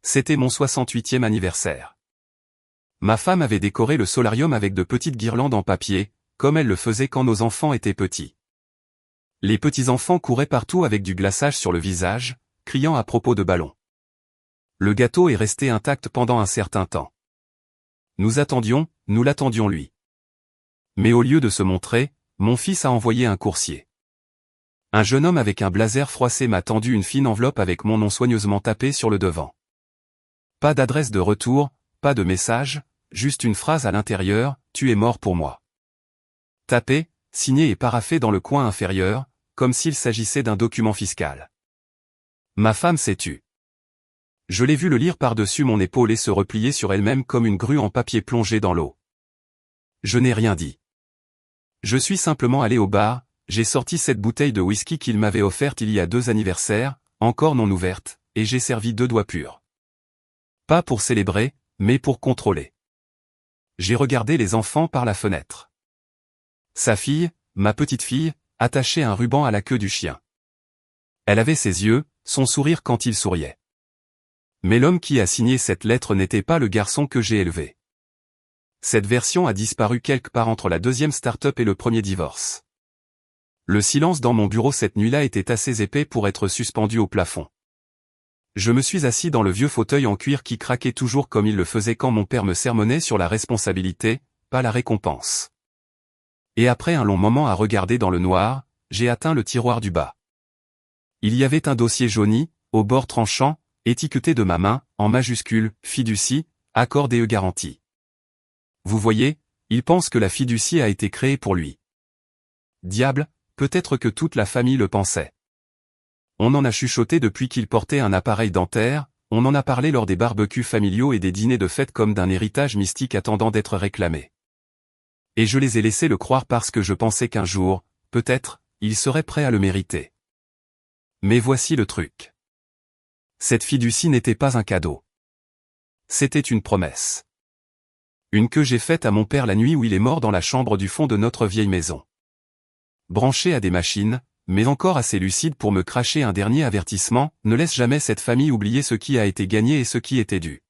C'était mon 68e anniversaire. Ma femme avait décoré le solarium avec de petites guirlandes en papier, comme elle le faisait quand nos enfants étaient petits. Les petits-enfants couraient partout avec du glaçage sur le visage, criant à propos de ballons. Le gâteau est resté intact pendant un certain temps. Nous l'attendions lui. Mais au lieu de se montrer, mon fils a envoyé un coursier. Un jeune homme avec un blazer froissé m'a tendu une fine enveloppe avec mon nom soigneusement tapé sur le devant. Pas d'adresse de retour, pas de message, juste une phrase à l'intérieur, « Tu es mort pour moi ». Tapé, signé et paraphé dans le coin inférieur, comme s'il s'agissait d'un document fiscal. Ma femme s'est tue. Je l'ai vu le lire par-dessus mon épaule et se replier sur elle-même comme une grue en papier plongée dans l'eau. Je n'ai rien dit. Je suis simplement allé au bar, j'ai sorti cette bouteille de whisky qu'il m'avait offerte il y a 2 anniversaires, encore non ouverte, et j'ai servi 2 doigts purs. Pas pour célébrer, mais pour contrôler. J'ai regardé les enfants par la fenêtre. Sa fille, ma petite fille, attachait un ruban à la queue du chien. Elle avait ses yeux, son sourire quand il souriait. Mais l'homme qui a signé cette lettre n'était pas le garçon que j'ai élevé. Cette version a disparu quelque part entre la 2e start-up et le premier divorce. Le silence dans mon bureau cette nuit-là était assez épais pour être suspendu au plafond. Je me suis assis dans le vieux fauteuil en cuir qui craquait toujours comme il le faisait quand mon père me sermonnait sur la responsabilité, pas la récompense. Et après un long moment à regarder dans le noir, j'ai atteint le tiroir du bas. Il y avait un dossier jauni, au bord tranchant, étiqueté de ma main, en majuscule, fiducie, accord DE garantie. Vous voyez, il pense que la fiducie a été créée pour lui. Diable, peut-être que toute la famille le pensait. On en a chuchoté depuis qu'il portait un appareil dentaire, on en a parlé lors des barbecues familiaux et des dîners de fête comme d'un héritage mystique attendant d'être réclamé. Et je les ai laissés le croire parce que je pensais qu'un jour, peut-être, il serait prêt à le mériter. Mais voici le truc. Cette fiducie n'était pas un cadeau. C'était une promesse. Une que j'ai faite à mon père la nuit où il est mort dans la chambre du fond de notre vieille maison. Branché à des machines, mais encore assez lucide pour me cracher un dernier avertissement, ne laisse jamais cette famille oublier ce qui a été gagné et ce qui était dû.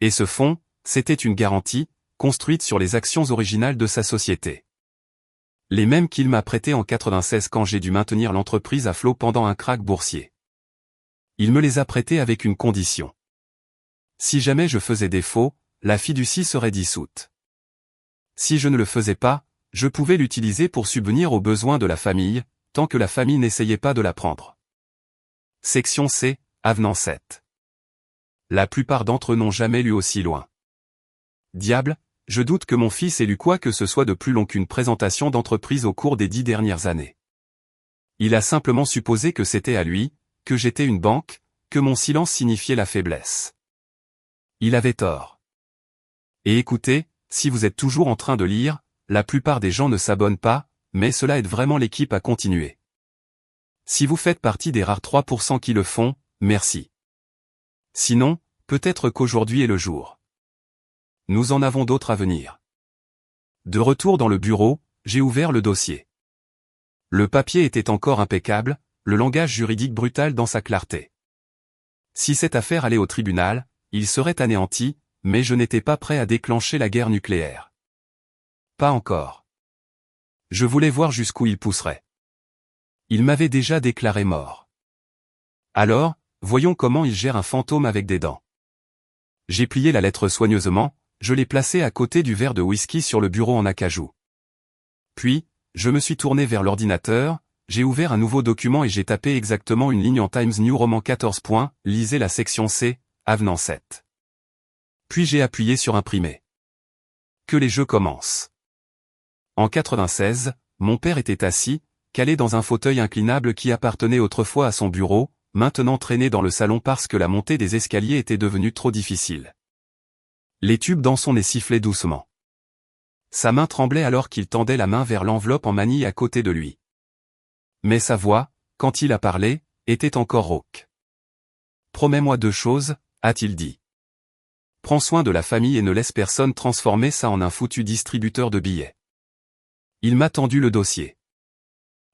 Et ce fonds, c'était une garantie, construite sur les actions originales de sa société. Les mêmes qu'il m'a prêtées en 96 quand j'ai dû maintenir l'entreprise à flot pendant un krach boursier. Il me les a prêtées avec une condition. Si jamais je faisais défaut, la fiducie serait dissoute. Si je ne le faisais pas, je pouvais l'utiliser pour subvenir aux besoins de la famille, tant que la famille n'essayait pas de la prendre. Section C, avenant 7. La plupart d'entre eux n'ont jamais lu aussi loin. Diable, je doute que mon fils ait lu quoi que ce soit de plus long qu'une présentation d'entreprise au cours des 10 dernières années. Il a simplement supposé que c'était à lui, que j'étais une banque, que mon silence signifiait la faiblesse. Il avait tort. Et écoutez, si vous êtes toujours en train de lire, la plupart des gens ne s'abonnent pas, mais cela aide vraiment l'équipe à continuer. Si vous faites partie des rares 3% qui le font, merci. Sinon, peut-être qu'aujourd'hui est le jour. Nous en avons d'autres à venir. De retour dans le bureau, j'ai ouvert le dossier. Le papier était encore impeccable, le langage juridique brutal dans sa clarté. Si cette affaire allait au tribunal, il serait anéanti, mais je n'étais pas prêt à déclencher la guerre nucléaire. Pas encore. Je voulais voir jusqu'où il pousserait. Il m'avait déjà déclaré mort. Alors, voyons comment il gère un fantôme avec des dents. J'ai plié la lettre soigneusement, je l'ai placée à côté du verre de whisky sur le bureau en acajou. Puis, je me suis tourné vers l'ordinateur, j'ai ouvert un nouveau document et j'ai tapé exactement une ligne en Times New Roman 14 points, lisez la section C, avenant 7. Puis j'ai appuyé sur imprimer. Que les jeux commencent. En 96, mon père était assis, calé dans un fauteuil inclinable qui appartenait autrefois à son bureau, maintenant traîné dans le salon parce que la montée des escaliers était devenue trop difficile. Les tubes dans son nez sifflaient doucement. Sa main tremblait alors qu'il tendait la main vers l'enveloppe en manille à côté de lui. Mais sa voix, quand il a parlé, était encore rauque. « Promets-moi 2 choses, a-t-il dit. Prends soin de la famille et ne laisse personne transformer ça en un foutu distributeur de billets. » Il m'a tendu le dossier.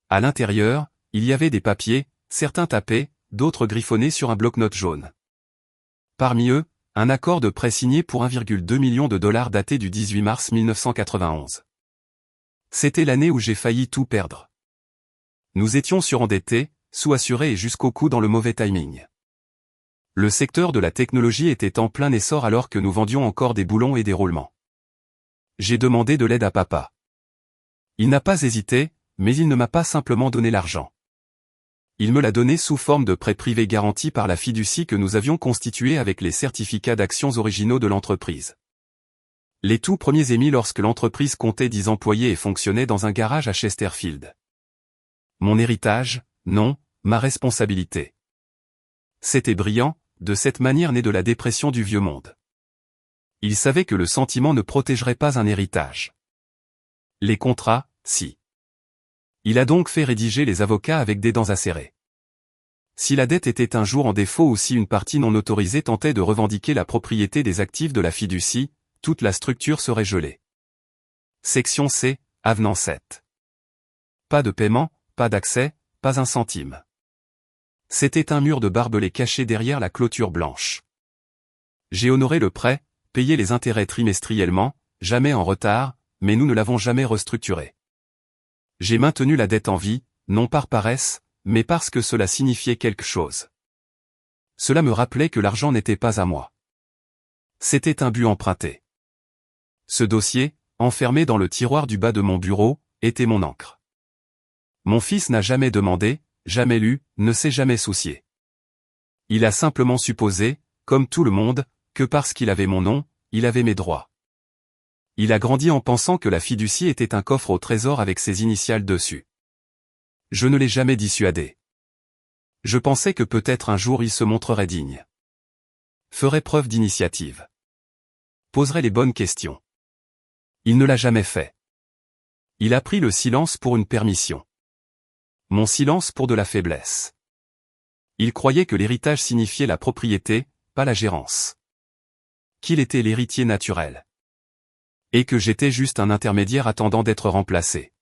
À l'intérieur, il y avait des papiers, certains tapés, d'autres griffonnés sur un bloc-notes jaune. Parmi eux, un accord de prêt signé pour 1,2 million de dollars daté du 18 mars 1991. C'était l'année où j'ai failli tout perdre. Nous étions surendettés, sous-assurés et jusqu'au cou dans le mauvais timing. Le secteur de la technologie était en plein essor alors que nous vendions encore des boulons et des roulements. J'ai demandé de l'aide à papa. Il n'a pas hésité, mais il ne m'a pas simplement donné l'argent. Il me l'a donné sous forme de prêt privé garanti par la fiducie que nous avions constituée avec les certificats d'actions originaux de l'entreprise. Les tout premiers émis lorsque l'entreprise comptait 10 employés et fonctionnait dans un garage à Chesterfield. Mon héritage, non, ma responsabilité. C'était brillant, de cette manière née de la dépression du vieux monde. Il savait que le sentiment ne protégerait pas un héritage. Les contrats, si. Il a donc fait rédiger les avocats avec des dents acérées. Si la dette était un jour en défaut ou si une partie non autorisée tentait de revendiquer la propriété des actifs de la fiducie, toute la structure serait gelée. Section C, avenant 7. Pas de paiement, pas d'accès, pas un centime. C'était un mur de barbelés caché derrière la clôture blanche. J'ai honoré le prêt, payé les intérêts trimestriellement, jamais en retard, mais nous ne l'avons jamais restructuré. J'ai maintenu la dette en vie, non par paresse, mais parce que cela signifiait quelque chose. Cela me rappelait que l'argent n'était pas à moi. C'était un but emprunté. Ce dossier, enfermé dans le tiroir du bas de mon bureau, était mon encre. Mon fils n'a jamais demandé, jamais lu, ne s'est jamais soucié. Il a simplement supposé, comme tout le monde, que parce qu'il avait mon nom, il avait mes droits. Il a grandi en pensant que la fiducie était un coffre au trésor avec ses initiales dessus. Je ne l'ai jamais dissuadé. Je pensais que peut-être un jour il se montrerait digne. Ferait preuve d'initiative. Poserait les bonnes questions. Il ne l'a jamais fait. Il a pris le silence pour une permission. Mon silence pour de la faiblesse. Il croyait que l'héritage signifiait la propriété, pas la gérance. Qu'il était l'héritier naturel. Et que j'étais juste un intermédiaire attendant d'être remplacé.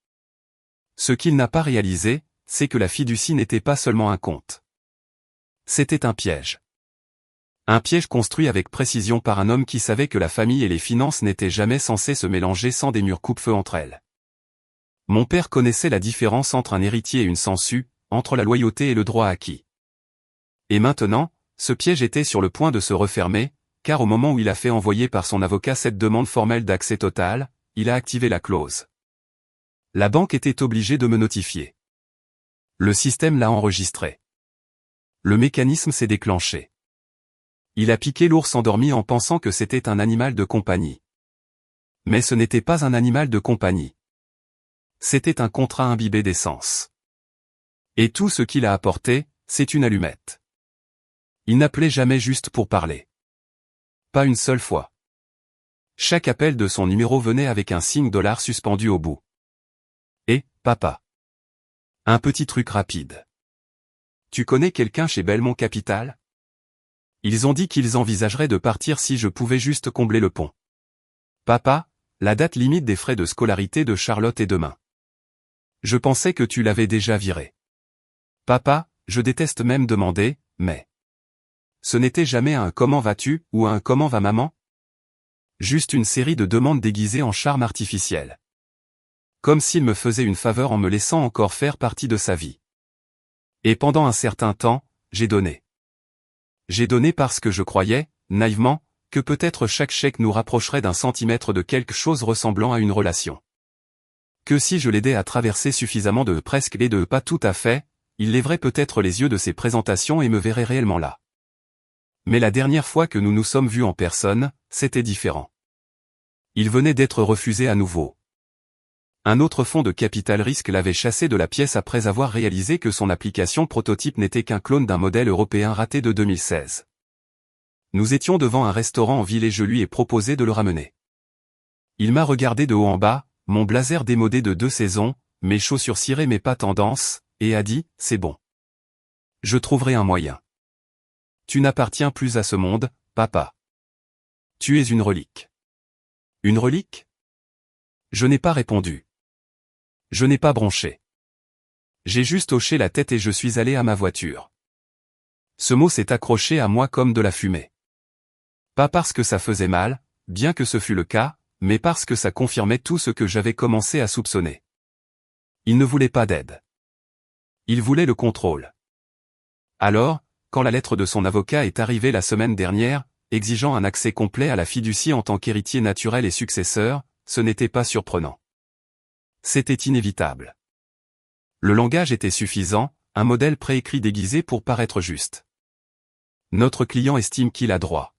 Ce qu'il n'a pas réalisé, c'est que la fiducie n'était pas seulement un compte. C'était un piège. Un piège construit avec précision par un homme qui savait que la famille et les finances n'étaient jamais censées se mélanger sans des murs coupe-feu entre elles. Mon père connaissait la différence entre un héritier et une sangsue, entre la loyauté et le droit acquis. Et maintenant, ce piège était sur le point de se refermer, car au moment où il a fait envoyer par son avocat cette demande formelle d'accès total, il a activé la clause. La banque était obligée de me notifier. Le système l'a enregistré. Le mécanisme s'est déclenché. Il a piqué l'ours endormi en pensant que c'était un animal de compagnie. Mais ce n'était pas un animal de compagnie. C'était un contrat imbibé d'essence. Et tout ce qu'il a apporté, c'est une allumette. Il n'appelait jamais juste pour parler. Pas une seule fois. Chaque appel de son numéro venait avec un signe dollar suspendu au bout. Et, papa. Un petit truc rapide. Tu connais quelqu'un chez Belmont Capital? Ils ont dit qu'ils envisageraient de partir si je pouvais juste combler le pont. Papa, la date limite des frais de scolarité de Charlotte est demain. Je pensais que tu l'avais déjà viré. Papa, je déteste même demander, mais... Ce n'était jamais un « comment vas-tu » ou un « comment va maman ?» Juste une série de demandes déguisées en charme artificiel. Comme s'il me faisait une faveur en me laissant encore faire partie de sa vie. Et pendant un certain temps, j'ai donné. J'ai donné parce que je croyais, naïvement, que peut-être chaque chèque nous rapprocherait d'un centimètre de quelque chose ressemblant à une relation. Que si je l'aidais à traverser suffisamment de presque et de pas tout à fait, il lèverait peut-être les yeux de ses présentations et me verrait réellement là. Mais la dernière fois que nous nous sommes vus en personne, c'était différent. Il venait d'être refusé à nouveau. Un autre fonds de capital risque l'avait chassé de la pièce après avoir réalisé que son application prototype n'était qu'un clone d'un modèle européen raté de 2016. Nous étions devant un restaurant en ville et je lui ai proposé de le ramener. Il m'a regardé de haut en bas, mon blazer démodé de 2 saisons, mes chaussures cirées mais pas tendance, et a dit, c'est bon. Je trouverai un moyen. Tu n'appartiens plus à ce monde, papa. Tu es une relique. Une relique? Je n'ai pas répondu. Je n'ai pas bronché. J'ai juste hoché la tête et je suis allé à ma voiture. Ce mot s'est accroché à moi comme de la fumée. Pas parce que ça faisait mal, bien que ce fût le cas, mais parce que ça confirmait tout ce que j'avais commencé à soupçonner. Il ne voulait pas d'aide. Il voulait le contrôle. Alors, quand la lettre de son avocat est arrivée la semaine dernière, exigeant un accès complet à la fiducie en tant qu'héritier naturel et successeur, ce n'était pas surprenant. C'était inévitable. Le langage était suffisant, un modèle préécrit déguisé pour paraître juste. Notre client estime qu'il a droit.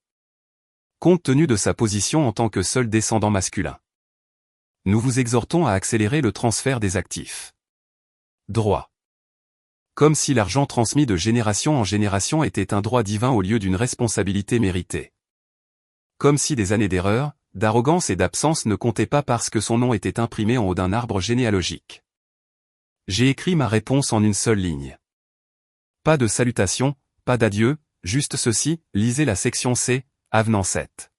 Compte tenu de sa position en tant que seul descendant masculin. Nous vous exhortons à accélérer le transfert des actifs. Droit. Comme si l'argent transmis de génération en génération était un droit divin au lieu d'une responsabilité méritée. Comme si des années d'erreur, d'arrogance et d'absence ne comptaient pas parce que son nom était imprimé en haut d'un arbre généalogique. J'ai écrit ma réponse en une seule ligne. Pas de salutation, pas d'adieu, juste ceci, lisez la section C, avenant 7.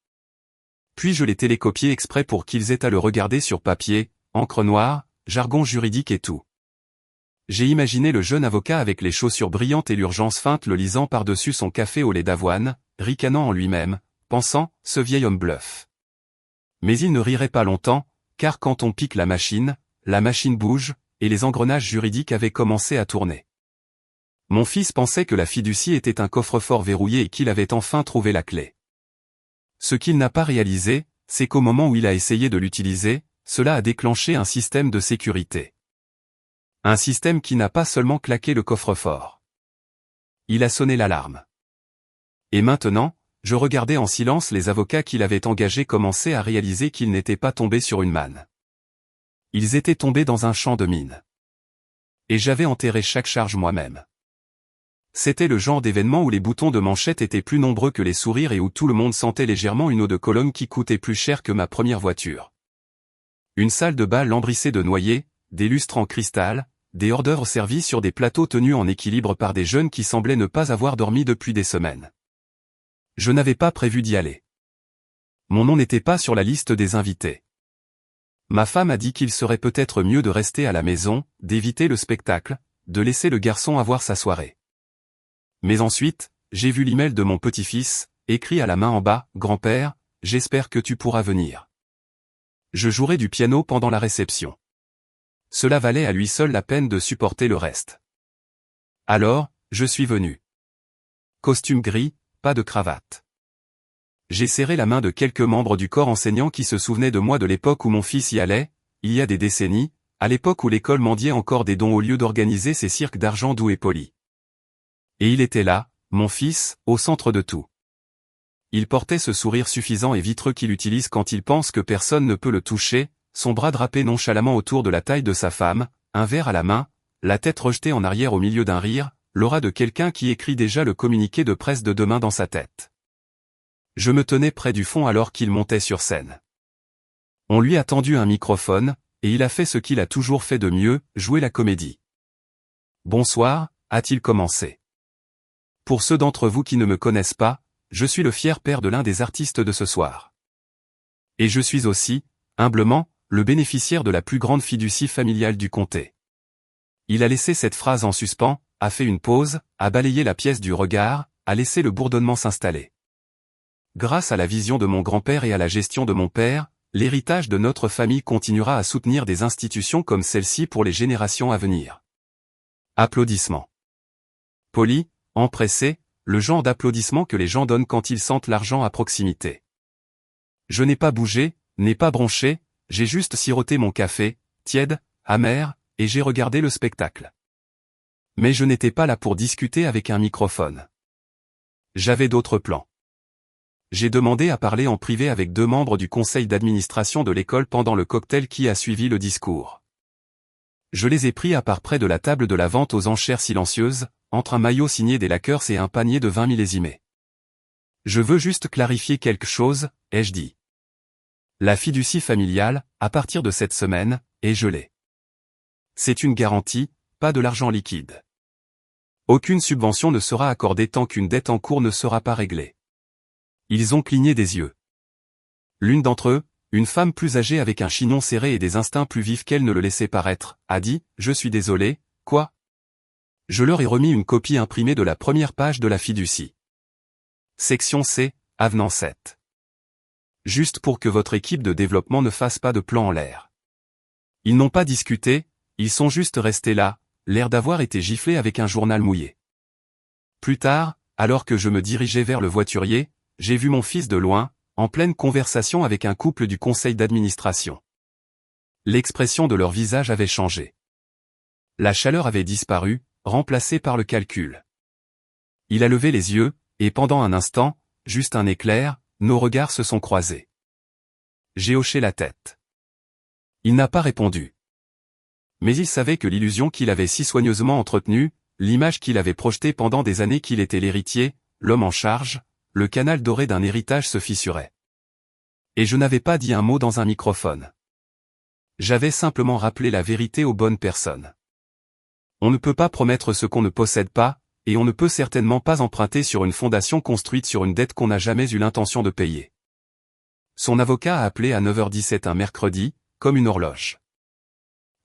Puis je l'ai télécopié exprès pour qu'ils aient à le regarder sur papier, encre noire, jargon juridique et tout. J'ai imaginé le jeune avocat avec les chaussures brillantes et l'urgence feinte le lisant par-dessus son café au lait d'avoine, ricanant en lui-même, pensant, ce vieil homme bluffe. Mais il ne rirait pas longtemps, car quand on pique la machine bouge, et les engrenages juridiques avaient commencé à tourner. Mon fils pensait que la fiducie était un coffre-fort verrouillé et qu'il avait enfin trouvé la clé. Ce qu'il n'a pas réalisé, c'est qu'au moment où il a essayé de l'utiliser, cela a déclenché un système de sécurité. Un système qui n'a pas seulement claqué le coffre-fort. Il a sonné l'alarme. Et maintenant, je regardais en silence les avocats qu'il avait engagés commencer à réaliser qu'ils n'étaient pas tombés sur une manne. Ils étaient tombés dans un champ de mine. Et j'avais enterré chaque charge moi-même. C'était le genre d'événement où les boutons de manchette étaient plus nombreux que les sourires et où tout le monde sentait légèrement une eau de Cologne qui coûtait plus cher que ma première voiture. Une salle de bal lambrissée de noyers, des lustres en cristal, des hors-d'œuvre servis sur des plateaux tenus en équilibre par des jeunes qui semblaient ne pas avoir dormi depuis des semaines. Je n'avais pas prévu d'y aller. Mon nom n'était pas sur la liste des invités. Ma femme a dit qu'il serait peut-être mieux de rester à la maison, d'éviter le spectacle, de laisser le garçon avoir sa soirée. Mais ensuite, j'ai vu l'email de mon petit-fils, écrit à la main en bas, « Grand-père, j'espère que tu pourras venir. Je jouerai du piano pendant la réception. » Cela valait à lui seul la peine de supporter le reste. Alors, je suis venu. Costume gris, pas de cravate. J'ai serré la main de quelques membres du corps enseignant qui se souvenaient de moi de l'époque où mon fils y allait, il y a des décennies, à l'époque où l'école mendiait encore des dons au lieu d'organiser ses cirques d'argent doux et polis. Et il était là, mon fils, au centre de tout. Il portait ce sourire suffisant et vitreux qu'il utilise quand il pense que personne ne peut le toucher, son bras drapé nonchalamment autour de la taille de sa femme, un verre à la main, la tête rejetée en arrière au milieu d'un rire, l'aura de quelqu'un qui écrit déjà le communiqué de presse de demain dans sa tête. Je me tenais près du fond alors qu'il montait sur scène. On lui a tendu un microphone, et il a fait ce qu'il a toujours fait de mieux, jouer la comédie. « Bonsoir », a-t-il commencé. Pour ceux d'entre vous qui ne me connaissent pas, je suis le fier père de l'un des artistes de ce soir. Et je suis aussi, humblement, le bénéficiaire de la plus grande fiducie familiale du comté. Il a laissé cette phrase en suspens, a fait une pause, a balayé la pièce du regard, a laissé le bourdonnement s'installer. Grâce à la vision de mon grand-père et à la gestion de mon père, l'héritage de notre famille continuera à soutenir des institutions comme celle-ci pour les générations à venir. Applaudissements. Poli, empressé, le genre d'applaudissements que les gens donnent quand ils sentent l'argent à proximité. Je n'ai pas bougé, n'ai pas bronché, j'ai juste siroté mon café, tiède, amer, et j'ai regardé le spectacle. Mais je n'étais pas là pour discuter avec un microphone. J'avais d'autres plans. J'ai demandé à parler en privé avec 2 membres du conseil d'administration de l'école pendant le cocktail qui a suivi le discours. Je les ai pris à part près de la table de la vente aux enchères silencieuses, entre un maillot signé des Lakers et un panier de 20 millésimés. Je veux juste clarifier quelque chose, ai-je dit. La fiducie familiale, à partir de cette semaine, est gelée. C'est une garantie, pas de l'argent liquide. Aucune subvention ne sera accordée tant qu'une dette en cours ne sera pas réglée. Ils ont cligné des yeux. L'une d'entre eux, une femme plus âgée avec un chignon serré et des instincts plus vifs qu'elle ne le laissait paraître, a dit « Je suis désolé, quoi ?» Je leur ai remis une copie imprimée de la première page de la fiducie. Section C, avenant 7. Juste pour que votre équipe de développement ne fasse pas de plan en l'air. Ils n'ont pas discuté, ils sont juste restés là, l'air d'avoir été giflés avec un journal mouillé. Plus tard, alors que je me dirigeais vers le voiturier, j'ai vu mon fils de loin, en pleine conversation avec un couple du conseil d'administration. L'expression de leur visage avait changé. La chaleur avait disparu, remplacée par le calcul. Il a levé les yeux, et pendant un instant, juste un éclair, nos regards se sont croisés. J'ai hoché la tête. Il n'a pas répondu. Mais il savait que l'illusion qu'il avait si soigneusement entretenue, l'image qu'il avait projetée pendant des années qu'il était l'héritier, l'homme en charge, le canal doré d'un héritage se fissurait. Et je n'avais pas dit un mot dans un microphone. J'avais simplement rappelé la vérité aux bonnes personnes. On ne peut pas promettre ce qu'on ne possède pas, et on ne peut certainement pas emprunter sur une fondation construite sur une dette qu'on n'a jamais eu l'intention de payer. Son avocat a appelé à 9h17 un mercredi, comme une horloge.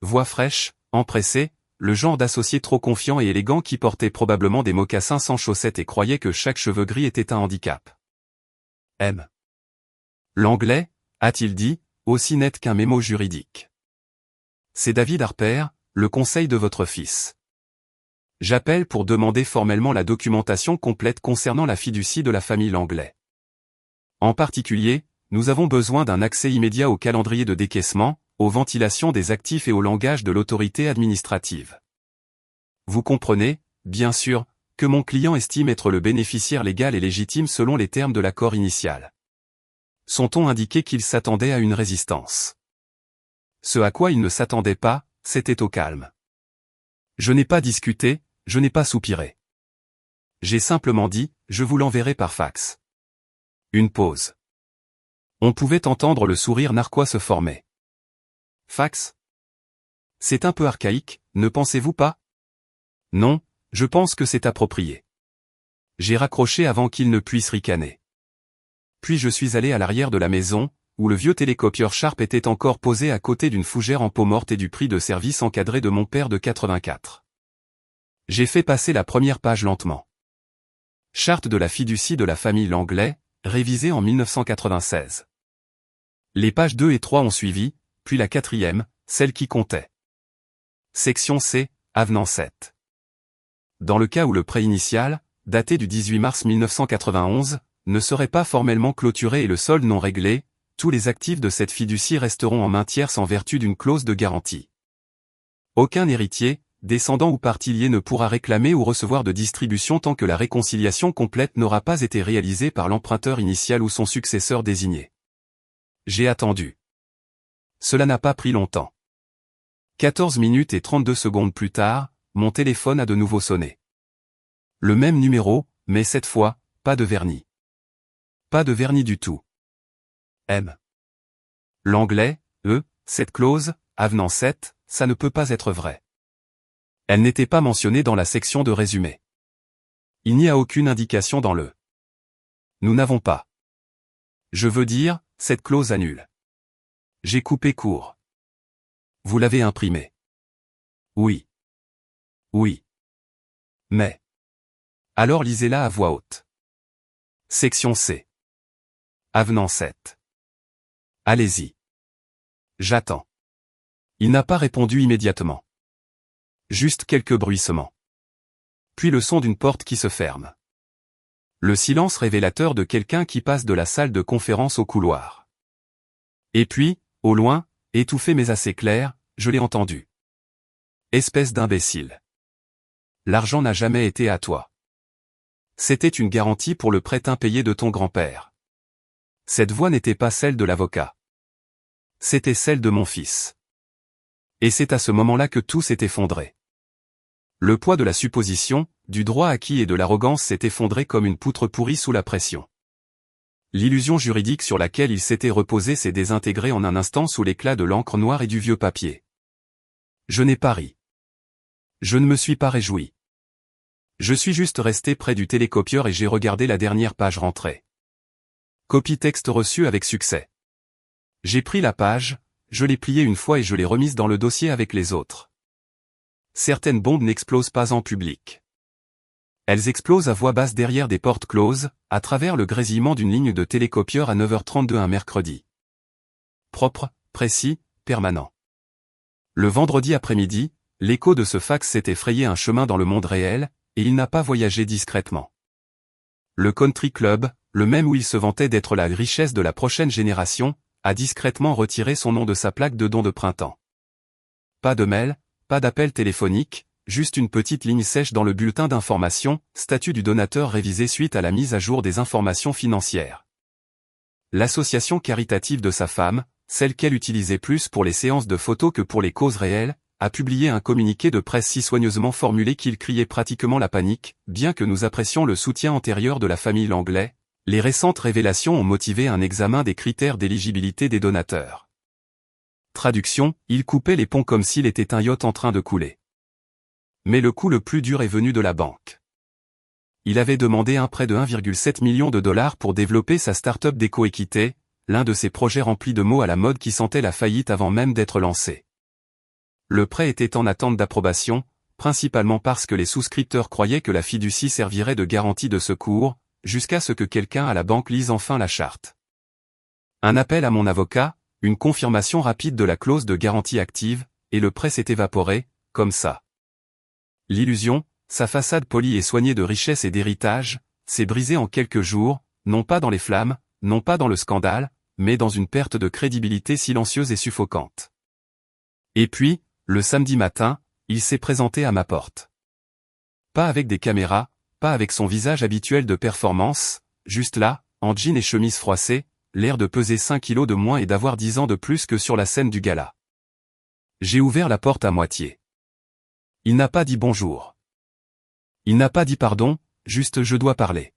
Voix fraîche, empressée, le genre d'associé trop confiant et élégant qui portait probablement des mocassins sans chaussettes et croyait que chaque cheveu gris était un handicap. M. L'anglais, a-t-il dit, aussi net qu'un mémo juridique. C'est David Harper, le conseil de votre fils. J'appelle pour demander formellement la documentation complète concernant la fiducie de la famille Langlais. En particulier, nous avons besoin d'un accès immédiat au calendrier de décaissement, aux ventilations des actifs et au langage de l'autorité administrative. Vous comprenez, bien sûr, que mon client estime être le bénéficiaire légal et légitime selon les termes de l'accord initial. Son ton indiquait qu'il s'attendait à une résistance. Ce à quoi il ne s'attendait pas, c'était au calme. Je n'ai pas discuté, je n'ai pas soupiré. J'ai simplement dit, je vous l'enverrai par fax. Une pause. On pouvait entendre le sourire narquois se former. Fax? C'est un peu archaïque, ne pensez-vous pas? Non, je pense que c'est approprié. J'ai raccroché avant qu'il ne puisse ricaner. Puis je suis allé à l'arrière de la maison, où le vieux télécopieur Sharp était encore posé à côté d'une fougère en peau morte et du prix de service encadré de mon père de 84. J'ai fait passer la première page lentement. Charte de la fiducie de la famille Langlais, révisée en 1996. Les pages 2 et 3 ont suivi, puis la quatrième, celle qui comptait. Section C, avenant 7. Dans le cas où le prêt initial, daté du 18 mars 1991, ne serait pas formellement clôturé et le solde non réglé, tous les actifs de cette fiducie resteront en main tierce en vertu d'une clause de garantie. Aucun héritier, descendant ou partie liée ne pourra réclamer ou recevoir de distribution tant que la réconciliation complète n'aura pas été réalisée par l'emprunteur initial ou son successeur désigné. J'ai attendu. Cela n'a pas pris longtemps. 14 minutes et 32 secondes plus tard, mon téléphone a de nouveau sonné. Le même numéro, mais cette fois, pas de vernis. Pas de vernis du tout. M. L'anglais, cette clause, avenant 7, ça ne peut pas être vrai. Elle n'était pas mentionnée dans la section de résumé. Il n'y a aucune indication dans le. Nous n'avons pas. Je veux dire, cette clause annule. J'ai coupé court. Vous l'avez imprimé. Oui. Oui. Mais. Alors lisez-la à voix haute. Section C. Avenant 7. Allez-y. J'attends. Il n'a pas répondu immédiatement. Juste quelques bruissements. Puis le son d'une porte qui se ferme. Le silence révélateur de quelqu'un qui passe de la salle de conférence au couloir. Et puis, au loin, étouffé mais assez clair, je l'ai entendu. Espèce d'imbécile. L'argent n'a jamais été à toi. C'était une garantie pour le prêt impayé de ton grand-père. Cette voix n'était pas celle de l'avocat. C'était celle de mon fils. Et c'est à ce moment-là que tout s'est effondré. Le poids de la supposition, du droit acquis et de l'arrogance s'est effondré comme une poutre pourrie sous la pression. L'illusion juridique sur laquelle il s'était reposé s'est désintégrée en un instant sous l'éclat de l'encre noire et du vieux papier. Je n'ai pas ri. Je ne me suis pas réjoui. Je suis juste resté près du télécopieur et j'ai regardé la dernière page rentrée. Copie texte reçue avec succès. J'ai pris la page, je l'ai pliée une fois et je l'ai remise dans le dossier avec les autres. Certaines bombes n'explosent pas en public. Elles explosent à voix basse derrière des portes closes, à travers le grésillement d'une ligne de télécopieur à 9h32 un mercredi. Propre, précis, permanent. Le vendredi après-midi, l'écho de ce fax s'était frayé un chemin dans le monde réel, et il n'a pas voyagé discrètement. Le country club, le même où il se vantait d'être la richesse de la prochaine génération, a discrètement retiré son nom de sa plaque de don de printemps. Pas de mail, pas d'appel téléphonique, juste une petite ligne sèche dans le bulletin d'information, statut du donateur révisé suite à la mise à jour des informations financières. L'association caritative de sa femme, celle qu'elle utilisait plus pour les séances de photos que pour les causes réelles, a publié un communiqué de presse si soigneusement formulé qu'il criait pratiquement la panique, bien que nous apprécions le soutien antérieur de la famille Langlais, les récentes révélations ont motivé un examen des critères d'éligibilité des donateurs. Traduction, il coupait les ponts comme s'il était un yacht en train de couler. Mais le coup le plus dur est venu de la banque. Il avait demandé un prêt de 1,7 million de dollars pour développer sa start-up d'éco-équité, l'un de ses projets remplis de mots à la mode qui sentait la faillite avant même d'être lancé. Le prêt était en attente d'approbation, principalement parce que les souscripteurs croyaient que la fiducie servirait de garantie de secours, jusqu'à ce que quelqu'un à la banque lise enfin la charte. Un appel à mon avocat, une confirmation rapide de la clause de garantie active, et le prêt s'est évaporé, comme ça. L'illusion, sa façade polie et soignée de richesse et d'héritage, s'est brisée en quelques jours, non pas dans les flammes, non pas dans le scandale, mais dans une perte de crédibilité silencieuse et suffocante. Et puis, le samedi matin, il s'est présenté à ma porte. Pas avec des caméras, pas avec son visage habituel de performance, juste là, en jean et chemise froissée, l'air de peser 5 kilos de moins et d'avoir 10 ans de plus que sur la scène du gala. J'ai ouvert la porte à moitié. Il n'a pas dit bonjour. Il n'a pas dit pardon, juste je dois parler.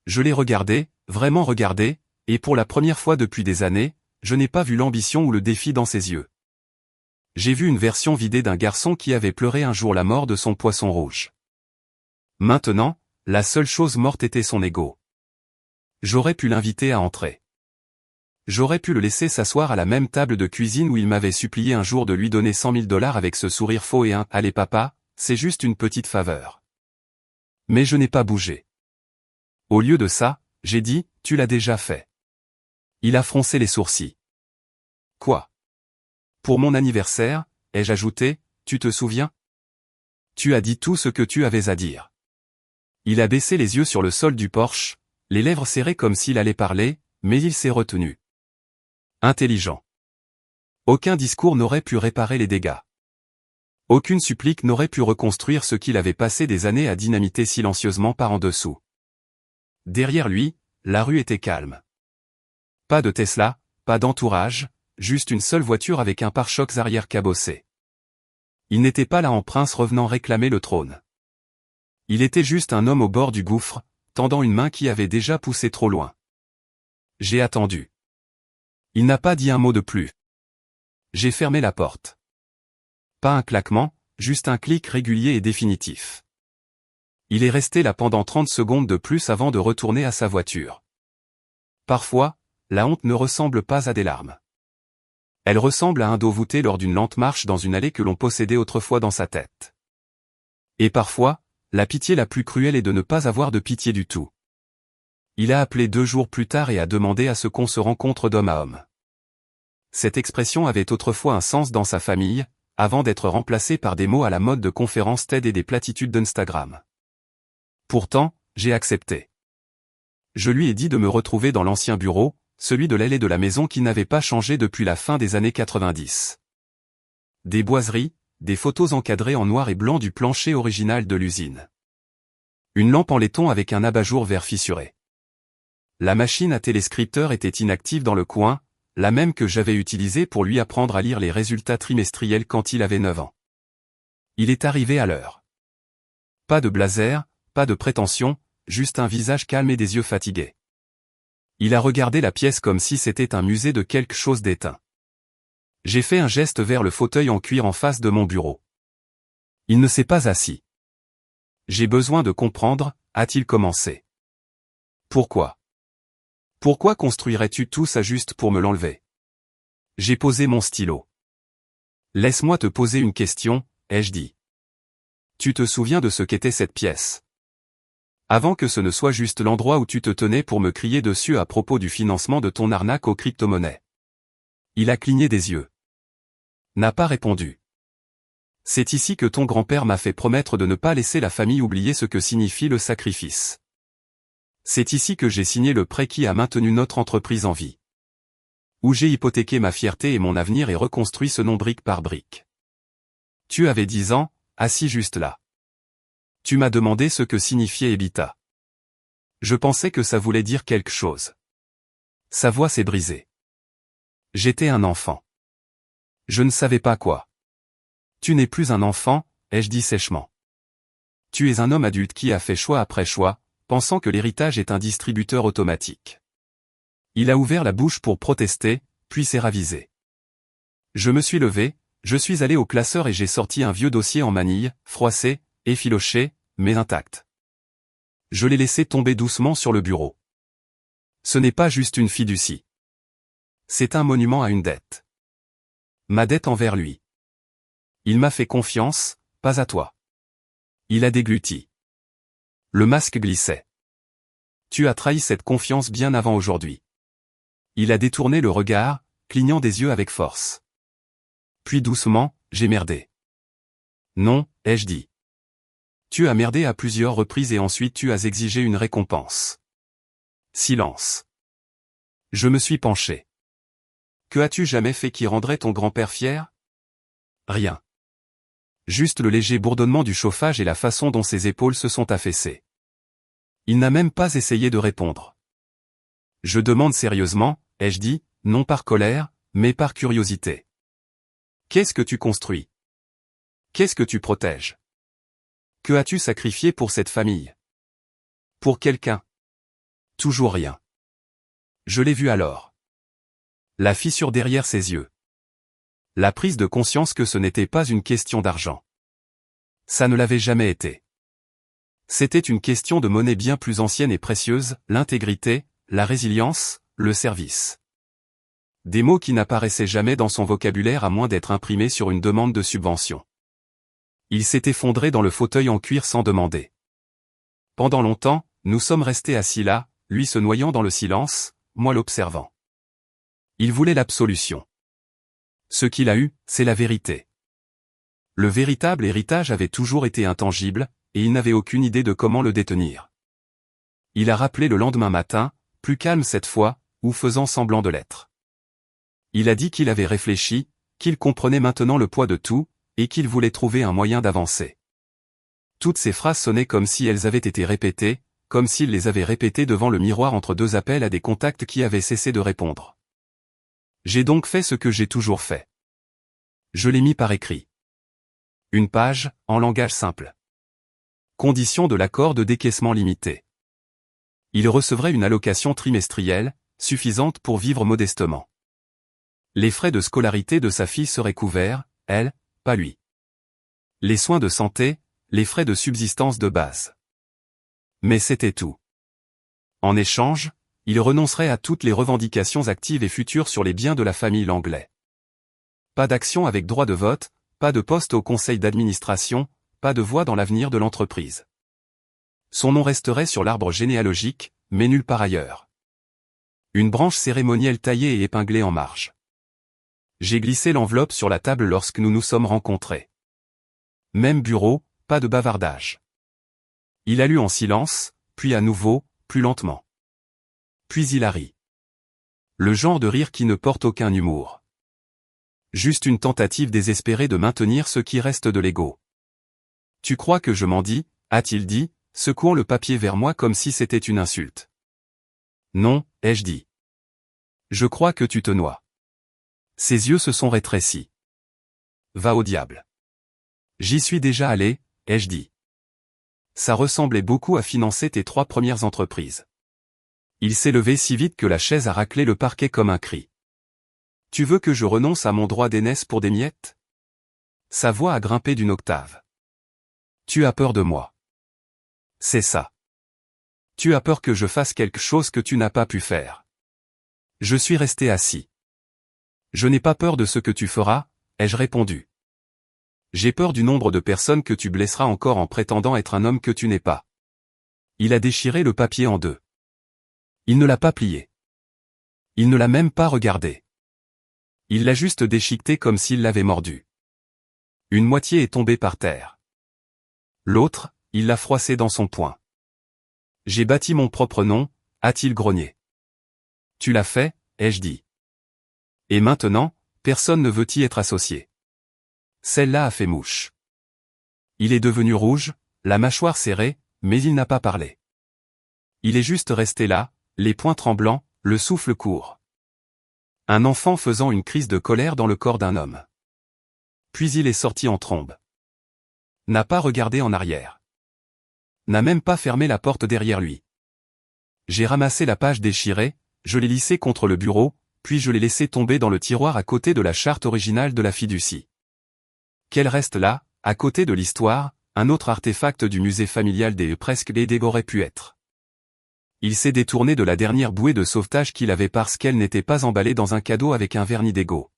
Je l'ai regardé, vraiment regardé, et pour la première fois depuis des années, je n'ai pas vu l'ambition ou le défi dans ses yeux. J'ai vu une version vidée d'un garçon qui avait pleuré un jour la mort de son poisson rouge. Maintenant, la seule chose morte était son ego. J'aurais pu l'inviter à entrer. J'aurais pu le laisser s'asseoir à la même table de cuisine où il m'avait supplié un jour de lui donner 100 000 $ avec ce sourire faux et un « Allez papa, c'est juste une petite faveur ». Mais je n'ai pas bougé. Au lieu de ça, j'ai dit « Tu l'as déjà fait ». Il a froncé les sourcils. Quoi ? Pour mon anniversaire, ai-je ajouté, tu te souviens ? Tu as dit tout ce que tu avais à dire. Il a baissé les yeux sur le sol du porche, les lèvres serrées comme s'il allait parler, mais il s'est retenu. Intelligent. Aucun discours n'aurait pu réparer les dégâts. Aucune supplique n'aurait pu reconstruire ce qu'il avait passé des années à dynamiter silencieusement par en dessous. Derrière lui, la rue était calme. Pas de Tesla, pas d'entourage, juste une seule voiture avec un pare-chocs arrière cabossé. Il n'était pas là en prince revenant réclamer le trône. Il était juste un homme au bord du gouffre, tendant une main qui avait déjà poussé trop loin. J'ai attendu. Il n'a pas dit un mot de plus. J'ai fermé la porte. Pas un claquement, juste un clic régulier et définitif. Il est resté là pendant 30 secondes de plus avant de retourner à sa voiture. Parfois, la honte ne ressemble pas à des larmes. Elle ressemble à un dos voûté lors d'une lente marche dans une allée que l'on possédait autrefois dans sa tête. Et parfois, la pitié la plus cruelle est de ne pas avoir de pitié du tout. Il a appelé 2 jours plus tard et a demandé à ce qu'on se rencontre d'homme à homme. Cette expression avait autrefois un sens dans sa famille, avant d'être remplacée par des mots à la mode de conférences TED et des platitudes d'Instagram. Pourtant, j'ai accepté. Je lui ai dit de me retrouver dans l'ancien bureau, celui de l'aile de la maison qui n'avait pas changé depuis la fin des années 90. Des boiseries, des photos encadrées en noir et blanc du plancher original de l'usine. Une lampe en laiton avec un abat-jour vert fissuré. La machine à téléscripteur était inactive dans le coin, la même que j'avais utilisée pour lui apprendre à lire les résultats trimestriels quand il avait 9 ans. Il est arrivé à l'heure. Pas de blazer, pas de prétention, juste un visage calme et des yeux fatigués. Il a regardé la pièce comme si c'était un musée de quelque chose d'éteint. J'ai fait un geste vers le fauteuil en cuir en face de mon bureau. Il ne s'est pas assis. J'ai besoin de comprendre, a-t-il commencé. Pourquoi ? Pourquoi construirais-tu tout ça juste pour me l'enlever ? J'ai posé mon stylo. Laisse-moi te poser une question, ai-je dit. Tu te souviens de ce qu'était cette pièce ? Avant que ce ne soit juste l'endroit où tu te tenais pour me crier dessus à propos du financement de ton arnaque aux crypto-monnaies. Il a cligné des yeux. N'a pas répondu. C'est ici que ton grand-père m'a fait promettre de ne pas laisser la famille oublier ce que signifie le sacrifice. C'est ici que j'ai signé le prêt qui a maintenu notre entreprise en vie. Où j'ai hypothéqué ma fierté et mon avenir et reconstruit ce nom brique par brique. Tu avais 10 ans, assis juste là. Tu m'as demandé ce que signifiait Ebita. Je pensais que ça voulait dire quelque chose. Sa voix s'est brisée. J'étais un enfant. Je ne savais pas quoi. Tu n'es plus un enfant, ai-je dit sèchement. Tu es un homme adulte qui a fait choix après choix, pensant que l'héritage est un distributeur automatique. Il a ouvert la bouche pour protester, puis s'est ravisé. Je me suis levé, je suis allé au classeur et j'ai sorti un vieux dossier en manille, froissé, effiloché, mais intact. Je l'ai laissé tomber doucement sur le bureau. Ce n'est pas juste une fiducie. C'est un monument à une dette. Ma dette envers lui. Il m'a fait confiance, pas à toi. Il a dégluti. Le masque glissait. Tu as trahi cette confiance bien avant aujourd'hui. Il a détourné le regard, clignant des yeux avec force. Puis doucement, j'ai merdé. Non, ai-je dit. Tu as merdé à plusieurs reprises et ensuite tu as exigé une récompense. Silence. Je me suis penché. Que as-tu jamais fait qui rendrait ton grand-père fier? Rien. Juste le léger bourdonnement du chauffage et la façon dont ses épaules se sont affaissées. Il n'a même pas essayé de répondre. Je demande sérieusement, ai-je dit, non par colère, mais par curiosité. Qu'est-ce que tu construis? Qu'est-ce que tu protèges? Que as-tu sacrifié pour cette famille? Pour quelqu'un? Toujours rien. Je l'ai vu alors. La fissure derrière ses yeux. La prise de conscience que ce n'était pas une question d'argent. Ça ne l'avait jamais été. C'était une question de monnaie bien plus ancienne et précieuse, l'intégrité, la résilience, le service. Des mots qui n'apparaissaient jamais dans son vocabulaire à moins d'être imprimés sur une demande de subvention. Il s'est effondré dans le fauteuil en cuir sans demander. Pendant longtemps, nous sommes restés assis là, lui se noyant dans le silence, moi l'observant. Il voulait l'absolution. Ce qu'il a eu, c'est la vérité. Le véritable héritage avait toujours été intangible, et il n'avait aucune idée de comment le détenir. Il a rappelé le lendemain matin, plus calme cette fois, ou faisant semblant de l'être. Il a dit qu'il avait réfléchi, qu'il comprenait maintenant le poids de tout, et qu'il voulait trouver un moyen d'avancer. Toutes ces phrases sonnaient comme si elles avaient été répétées, comme s'il les avait répétées devant le miroir entre deux appels à des contacts qui avaient cessé de répondre. J'ai donc fait ce que j'ai toujours fait. Je l'ai mis par écrit. Une page, en langage simple. Conditions de l'accord de décaissement limité. Il recevrait une allocation trimestrielle, suffisante pour vivre modestement. Les frais de scolarité de sa fille seraient couverts, elle, pas lui. Les soins de santé, les frais de subsistance de base. Mais c'était tout. En échange, il renoncerait à toutes les revendications actives et futures sur les biens de la famille Langlais. Pas d'action avec droit de vote, pas de poste au conseil d'administration, pas de voix dans l'avenir de l'entreprise. Son nom resterait sur l'arbre généalogique, mais nulle part ailleurs. Une branche cérémonielle taillée et épinglée en marge. J'ai glissé l'enveloppe sur la table lorsque nous nous sommes rencontrés. Même bureau, pas de bavardage. Il a lu en silence, puis à nouveau, plus lentement. Puis il a ri. Le genre de rire qui ne porte aucun humour. Juste une tentative désespérée de maintenir ce qui reste de l'ego. Tu crois que je m'en dis, a-t-il dit, secouant le papier vers moi comme si c'était une insulte. Non, ai-je dit. Je crois que tu te noies. Ses yeux se sont rétrécis. Va au diable. J'y suis déjà allé, ai-je dit. Ça ressemblait beaucoup à financer tes 3 premières entreprises. Il s'est levé si vite que la chaise a raclé le parquet comme un cri. Tu veux que je renonce à mon droit d'aînesse pour des miettes? Sa voix a grimpé d'une octave. Tu as peur de moi. C'est ça. Tu as peur que je fasse quelque chose que tu n'as pas pu faire. Je suis resté assis. Je n'ai pas peur de ce que tu feras, ai-je répondu. J'ai peur du nombre de personnes que tu blesseras encore en prétendant être un homme que tu n'es pas. Il a déchiré le papier en deux. Il ne l'a pas plié. Il ne l'a même pas regardé. Il l'a juste déchiqueté comme s'il l'avait mordu. Une moitié est tombée par terre. L'autre, il l'a froissé dans son poing. J'ai bâti mon propre nom, a-t-il grogné. Tu l'as fait, ai-je dit. Et maintenant, personne ne veut y être associé. Celle-là a fait mouche. Il est devenu rouge, la mâchoire serrée, mais il n'a pas parlé. Il est juste resté là, les poings tremblants, le souffle court. Un enfant faisant une crise de colère dans le corps d'un homme. Puis il est sorti en trombe. N'a pas regardé en arrière. N'a même pas fermé la porte derrière lui. J'ai ramassé la page déchirée, je l'ai lissée contre le bureau, puis je l'ai laissée tomber dans le tiroir à côté de la charte originale de la fiducie. Qu'elle reste là, à côté de l'histoire, un autre artefact du musée familial des presque l'aider aurait pu être. Il s'est détourné de la dernière bouée de sauvetage qu'il avait parce qu'elle n'était pas emballée dans un cadeau avec un vernis d'ego.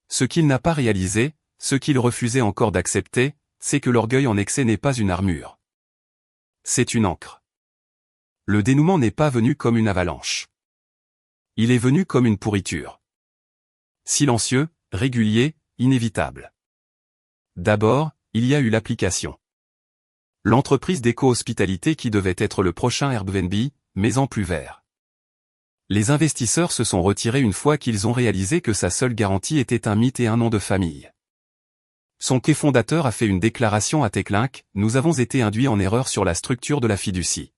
Ce qu'il n'a pas réalisé, ce qu'il refusait encore d'accepter, c'est que l'orgueil en excès n'est pas une armure. C'est une ancre. Le dénouement n'est pas venu comme une avalanche. Il est venu comme une pourriture. Silencieux, régulier, inévitable. D'abord, il y a eu l'application. L'entreprise d'éco-hospitalité qui devait être le prochain Airbnb, mais en plus vert. Les investisseurs se sont retirés une fois qu'ils ont réalisé que sa seule garantie était un mythe et un nom de famille. Son cofondateur a fait une déclaration à TechLink, nous avons été induits en erreur sur la structure de la fiducie.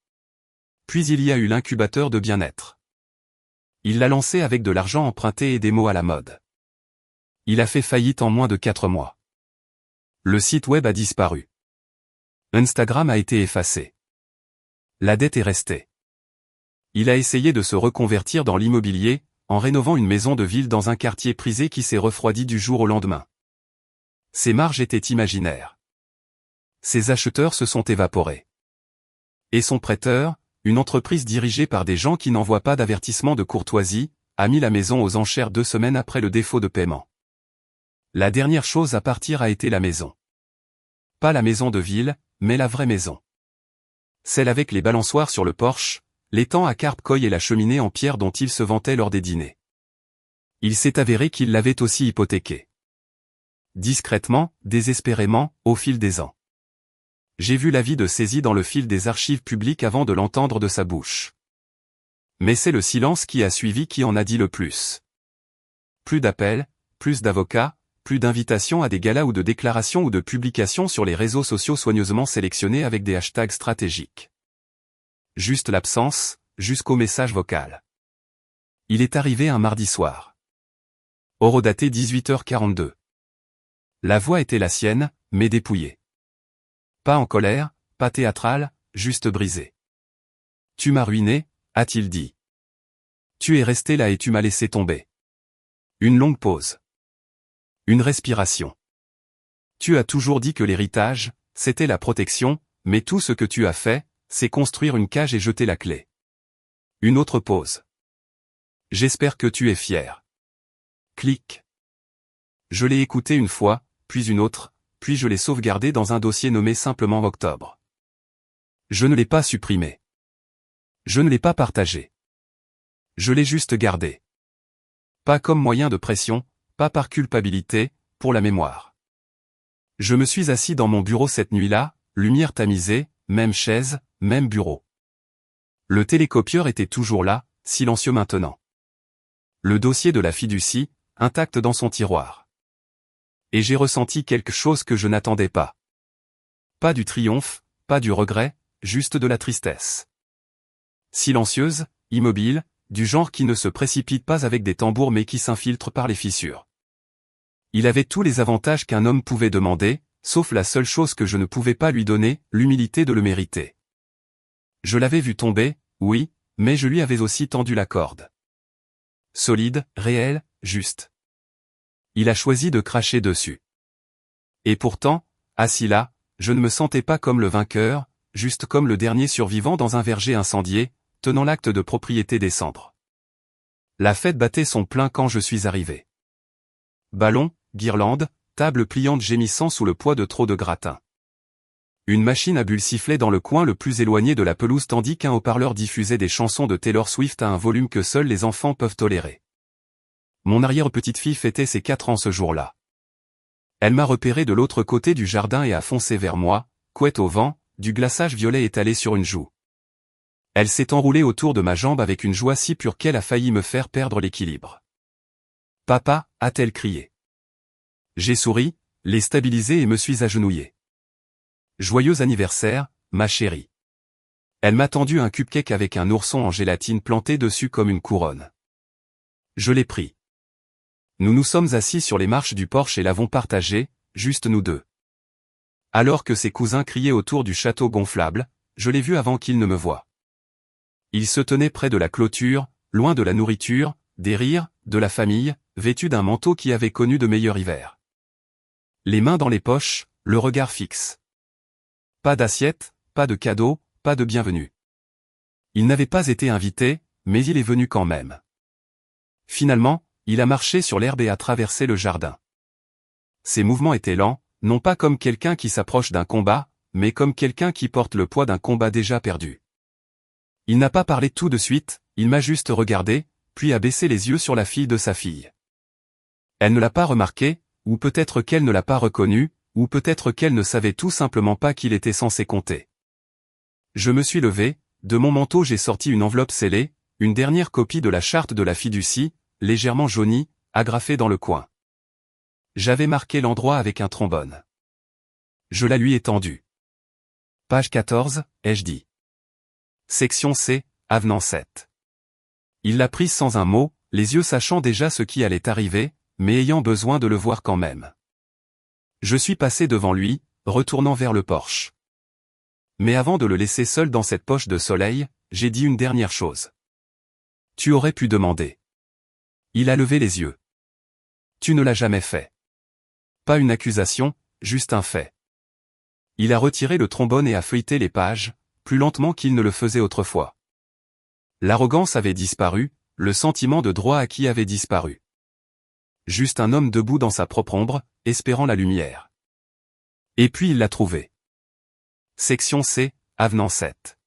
Puis il y a eu l'incubateur de bien-être. Il l'a lancé avec de l'argent emprunté et des mots à la mode. Il a fait faillite en moins de 4 mois. Le site web a disparu. Instagram a été effacé. La dette est restée. Il a essayé de se reconvertir dans l'immobilier, en rénovant une maison de ville dans un quartier prisé qui s'est refroidi du jour au lendemain. Ses marges étaient imaginaires. Ses acheteurs se sont évaporés. Et son prêteur, une entreprise dirigée par des gens qui n'envoient pas d'avertissement de courtoisie, a mis la maison aux enchères 2 semaines après le défaut de paiement. La dernière chose à partir a été la maison. Pas la maison de ville, mais la vraie maison. Celle avec les balançoires sur le porche, l'étang à carpe-coille et la cheminée en pierre dont il se vantait lors des dîners. Il s'est avéré qu'il l'avait aussi hypothéquée. Discrètement, désespérément, au fil des ans. J'ai vu l'avis de saisie dans le fil des archives publiques avant de l'entendre de sa bouche. Mais c'est le silence qui a suivi qui en a dit le plus. Plus d'appels, plus d'avocats, plus d'invitations à des galas ou de déclarations ou de publications sur les réseaux sociaux soigneusement sélectionnés avec des hashtags stratégiques. Juste l'absence, jusqu'au message vocal. Il est arrivé un mardi soir. Horodaté 18h42. La voix était la sienne, mais dépouillée. Pas en colère, pas théâtrale, juste brisée. Tu m'as ruiné, a-t-il dit. Tu es resté là et tu m'as laissé tomber. Une longue pause. Une respiration. Tu as toujours dit que l'héritage, c'était la protection, mais tout ce que tu as fait, c'est construire une cage et jeter la clé. Une autre pause. J'espère que tu es fier. Clic. Je l'ai écouté une fois, puis une autre, puis je l'ai sauvegardé dans un dossier nommé simplement Octobre. Je ne l'ai pas supprimé. Je ne l'ai pas partagé. Je l'ai juste gardé. Pas comme moyen de pression, pas par culpabilité, pour la mémoire. Je me suis assis dans mon bureau cette nuit-là, lumière tamisée, même chaise, même bureau. Le télécopieur était toujours là, silencieux maintenant. Le dossier de la fiducie, intact dans son tiroir. Et j'ai ressenti quelque chose que je n'attendais pas. Pas du triomphe, pas du regret, juste de la tristesse. Silencieuse, immobile, du genre qui ne se précipite pas avec des tambours mais qui s'infiltre par les fissures. Il avait tous les avantages qu'un homme pouvait demander, sauf la seule chose que je ne pouvais pas lui donner, l'humilité de le mériter. Je l'avais vu tomber, oui, mais je lui avais aussi tendu la corde. Solide, réel, juste. Il a choisi de cracher dessus. Et pourtant, assis là, je ne me sentais pas comme le vainqueur, juste comme le dernier survivant dans un verger incendié, tenant l'acte de propriété des cendres. La fête battait son plein quand je suis arrivé. Ballons, guirlandes, table pliante gémissant sous le poids de trop de gratin. Une machine à bulles sifflait dans le coin le plus éloigné de la pelouse tandis qu'un haut-parleur diffusait des chansons de Taylor Swift à un volume que seuls les enfants peuvent tolérer. Mon arrière-petite-fille fêtait ses 4 ans ce jour-là. Elle m'a repéré de l'autre côté du jardin et a foncé vers moi, couette au vent, du glaçage violet étalé sur une joue. Elle s'est enroulée autour de ma jambe avec une joie si pure qu'elle a failli me faire perdre l'équilibre. « Papa » a-t-elle crié. J'ai souri, l'ai stabilisée et me suis agenouillé. « Joyeux anniversaire, ma chérie. » Elle m'a tendu un cupcake avec un ourson en gélatine planté dessus comme une couronne. Je l'ai pris. Nous nous sommes assis sur les marches du porche et l'avons partagé, juste nous deux. Alors que ses cousins criaient autour du château gonflable, je l'ai vu avant qu'il ne me voie. Il se tenait près de la clôture, loin de la nourriture, des rires, de la famille, vêtu d'un manteau qui avait connu de meilleurs hivers. Les mains dans les poches, le regard fixe. Pas d'assiette, pas de cadeau, pas de bienvenue. Il n'avait pas été invité, mais il est venu quand même. Finalement, il a marché sur l'herbe et a traversé le jardin. Ses mouvements étaient lents, non pas comme quelqu'un qui s'approche d'un combat, mais comme quelqu'un qui porte le poids d'un combat déjà perdu. Il n'a pas parlé tout de suite, il m'a juste regardé, puis a baissé les yeux sur la fille de sa fille. Elle ne l'a pas remarqué, ou peut-être qu'elle ne l'a pas reconnu, ou peut-être qu'elle ne savait tout simplement pas qu'il était censé compter. Je me suis levé, de mon manteau j'ai sorti une enveloppe scellée, une dernière copie de la charte de la fiducie, légèrement jaunie, agrafée dans le coin. J'avais marqué l'endroit avec un trombone. Je la lui ai tendue. Page 14, ai-je dit. Section C, avenant 7. Il l'a prise sans un mot, les yeux sachant déjà ce qui allait arriver, mais ayant besoin de le voir quand même. Je suis passé devant lui, retournant vers le porche. Mais avant de le laisser seul dans cette poche de soleil, j'ai dit une dernière chose. Tu aurais pu demander. Il a levé les yeux. Tu ne l'as jamais fait. Pas une accusation, juste un fait. Il a retiré le trombone et a feuilleté les pages, plus lentement qu'il ne le faisait autrefois. L'arrogance avait disparu, le sentiment de droit acquis avait disparu. Juste un homme debout dans sa propre ombre, espérant la lumière. Et puis il l'a trouvé. Section C, avenant 7.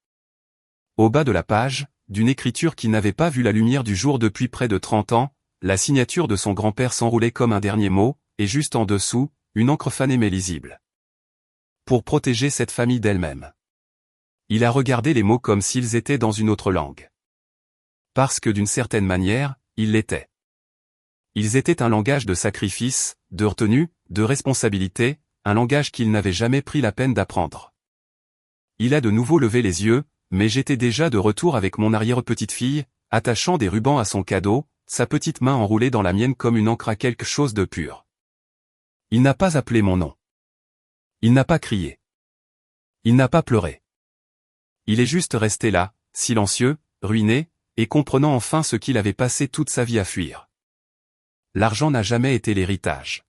Au bas de la page, d'une écriture qui n'avait pas vu la lumière du jour depuis près de 30 ans, la signature de son grand-père s'enroulait comme un dernier mot, et juste en dessous, une encre fanée mais lisible. Pour protéger cette famille d'elle-même. Il a regardé les mots comme s'ils étaient dans une autre langue. Parce que d'une certaine manière, ils l'étaient. Ils étaient un langage de sacrifice, de retenue, de responsabilité, un langage qu'il n'avait jamais pris la peine d'apprendre. Il a de nouveau levé les yeux, mais j'étais déjà de retour avec mon arrière-petite-fille, attachant des rubans à son cadeau, sa petite main enroulée dans la mienne comme une encre à quelque chose de pur. Il n'a pas appelé mon nom. Il n'a pas crié. Il n'a pas pleuré. Il est juste resté là, silencieux, ruiné, et comprenant enfin ce qu'il avait passé toute sa vie à fuir. L'argent n'a jamais été l'héritage.